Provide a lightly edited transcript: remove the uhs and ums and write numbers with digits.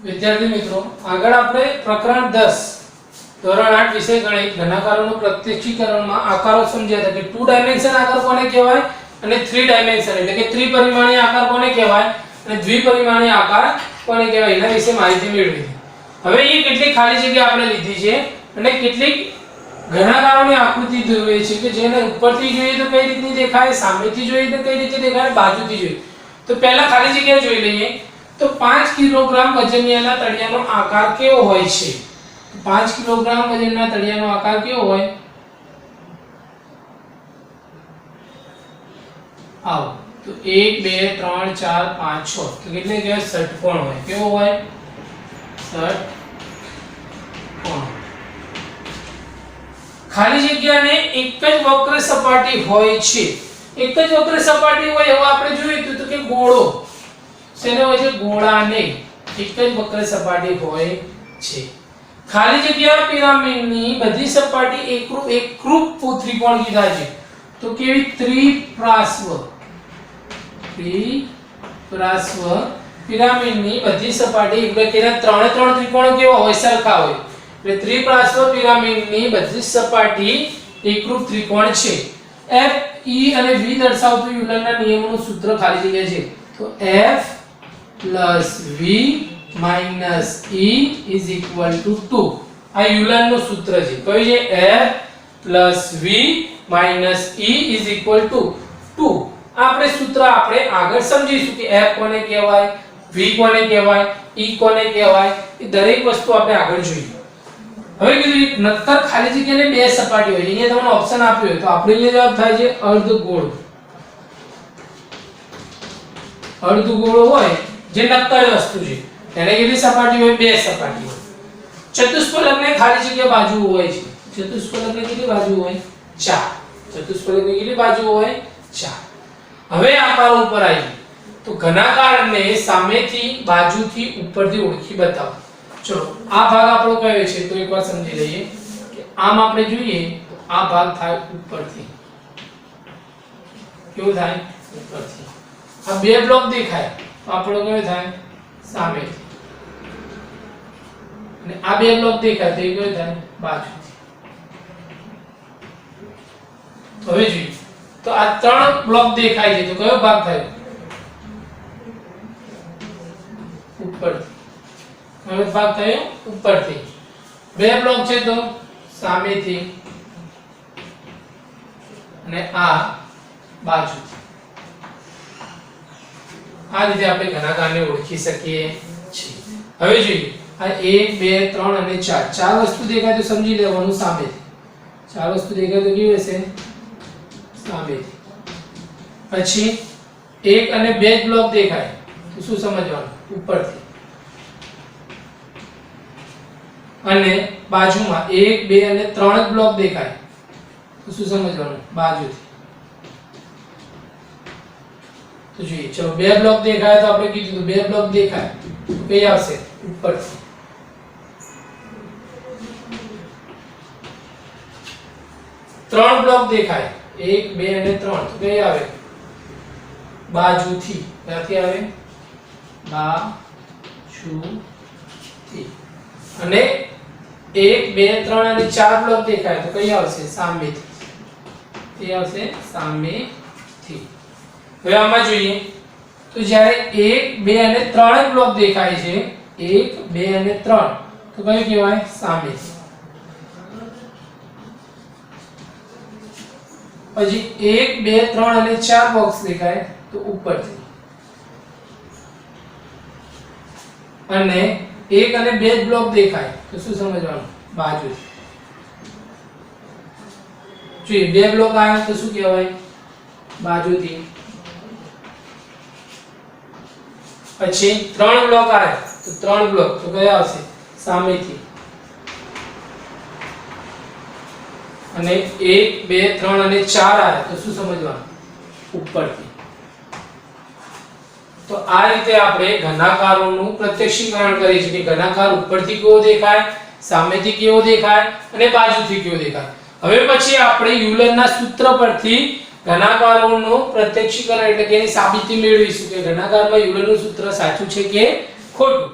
વિદ્યાર્થી મિત્રો, આગળ આપણે પ્રકરણ 10 ધોરણ 8 વિષય ગણિત ઘનાકારોનું પ્રત્યક્ષીકરણમાં આકારો સમજ્યા હતા કે 2 ડાયમેન્શન આકાર કોને કહેવાય અને 3 ડાયમેન્શન એટલે કે ત્રિપરિમાણીય આકાર કોને કહેવાય અને દ્વિપરિમાણીય આકાર કોને કહેવાય એના વિશે માહિતી મેળવી. હવે એ કેટલી ખાલી જગ્યા આપણે લીધી છે અને કેટલીક ઘનાકારોની આકૃતિ દોરી છે કે જેને ઉપરથી જોઈએ તો કઈ રીતની દેખાય, સામેથી જોઈએ તો કઈ રીતે દેખાય, બાજુથી જોઈએ. તો પહેલા ખાલી જગ્યા જોઈ લઈએ. તો 5 કિલોગ્રામ વજનિયાના તળિયાનો આકાર કેવો હોય છે? 5 કિલોગ્રામ વજનના તળિયાનો આકાર કેવો હોય? આવો તો 1 2 3 4 5 6 તો કેટલે કહેવાય ષટકોણ હોય. કેવો હોય? ષટકોણ. ખાલી જગ્યાને એક જ વક્ર સપાટી હોય છે. એક જ વક્ર સપાટી હોય એવું આપણે જોયું તો કે ગોળો શેને હોય છે? ગોળાને એક જ વક્ર સપાટી હોય છે. ખાલી જગ્યા પિરામિડની બધી સપાટી એકરૂપ ત્રિકોણ કીધા છે. તો કેવી? ત્રિપ્રાસ્વ પિરામિડની બધી સપાટી એટલે કે ત્રણે ત્રણ ત્રિકોણો કેવા હોય? સરખા હોય. એટલે ત્રિપ્રાસ્વ પિરામિડની બધી સપાટી એકરૂપ ત્રિકોણ છે. F, E અને V દર્શાવતું યુલરના નિયમોનું સૂત્ર ખાલી જગ્યા છે. તો F plus V minus E is equal to 2. આ યુલરનું સૂત્ર છે. કયું છે? F plus V minus E is equal to 2. આપણે સૂત્ર આપણે આગળ સમજીશું કે F કોને કહેવાય, V કોને કહેવાય, E કોને કહેવાય, એ દરેક વસ્તુ આપણે આગળ જોઈએ. હવે કીધું નક્કર ખાલી જગ્યાને બે સપાટી હોય. અહીંયા તમને ઓપ્શન આપ્યો તો આપણે અહીંયા જવાબ થાય છે અર્ધગોળ. અર્ધગોળ હોય જે નક્કર વસ્તુ છે એને કેટલી સપાટી હોય? બે સપાટી હોય. ચતુષ્ફલકને ખાલી જગ્યા બાજુ હોય છે. ચતુષ્ફલકને કેટલી બાજુ હોય? 4. ચતુષ્ફલકની કેટલી બાજુ હોય? 4. હવે આકાર ઉપર આવી તો ઘનાકારને સામેથી, બાજુથી, ઉપરથી ઓળખી બતાવો. ચલો આ ભાગ આપણો કયો છે તો એકવાર સમજી લઈએ કે આમ આપણે જોઈએ તો આ ભાગ થાય ઉપરથી. કેવું થાય? ઉપરથી. આ બે બ્લોક દેખાય તો આપણો કયો થાય? સામેથી. અને આ બે બ્લોક દેખાય તો એ કયો થાય? બાજુથી. હવે જોઈએ તો આ ત્રણ બ્લોક દેખાય છે તો કયો ભાગ થાય? ઉપરથી. હવે ભાગ થયો ઉપરથી. બે બ્લોક છે તો સામેથી અને આ બાજુથી. આ રીતે આપણે ઘનાકારને ઓળખી શકીએ છીએ. હવે જોઈએ આ 1 2 3 અને 4 ચાર વસ્તુ દેખાય તો સમજી લેવાનું સામેથી. ચાર વસ્તુ દેખાય તો કેવી હશે? સામેથી. પછી 1 અને 2 બ્લોક દેખાય તો શું સમજવાનું? ઉપરથી. અને બાજુમાં 1 2 અને 3 બ્લોક દેખાય તો શું સમજવાનું? બાજુથી. તો જોઈએ ચલો બે બ્લોક દેખાય તો આપણે કીધું તો બે બ્લોક દેખાય તો કઈ આવશે? ઉપરથી. ત્રણ બ્લોક દેખાય 1 2 અને 3 તો કઈ આવે? બાજુથી. ક્યાંથી આવે? બાજુથી. અને 1 2 3 અને 4 બ્લોક દેખાય તો કઈ આવશે? સામેથી. તે આવશે સામેથી. હવે આમાં જોઈએ તો જ્યારે 1 2 અને 3 બ્લોક દેખાય છે 1 2 અને 3 તો કયું કહેવાય? સામેથી. પછી 1 2 3 અને 4 બોક્સ દેખાય તો ઉપરથી. અને 1 અને 2 બ્લોક દેખાય તો શું સમજવાનું? બાજુથી. જોઈએ બે બ્લોક આવ્યા તો શું કહેવાય? બાજુથી. પછી 3 બ્લોક આવ્યા તો 3 બ્લોક તો કયા આવશે? સામેથી. અને 1 2 3 અને 4 આવ્યા તો શું સમજવાનું? ઉપરથી. તો આ રીતે આપણે ઘનાકારોનું પ્રત્યક્ષીકરણ કરીએ છીએ કે ઘનાકાર ઉપરથી કેવો દેખાય, સામેથી કેવો દેખાય અને બાજુથી કેવો દેખાય. હવે પછી આપણે યુલરના સૂત્ર પરથી ઘનાકારોનું પ્રત્યક્ષીકરણ એટલે કે એની સાબિતી મેળવીશું કે ઘનાકારમાં યુલરનું સૂત્ર સાચું છે કે ખોટું.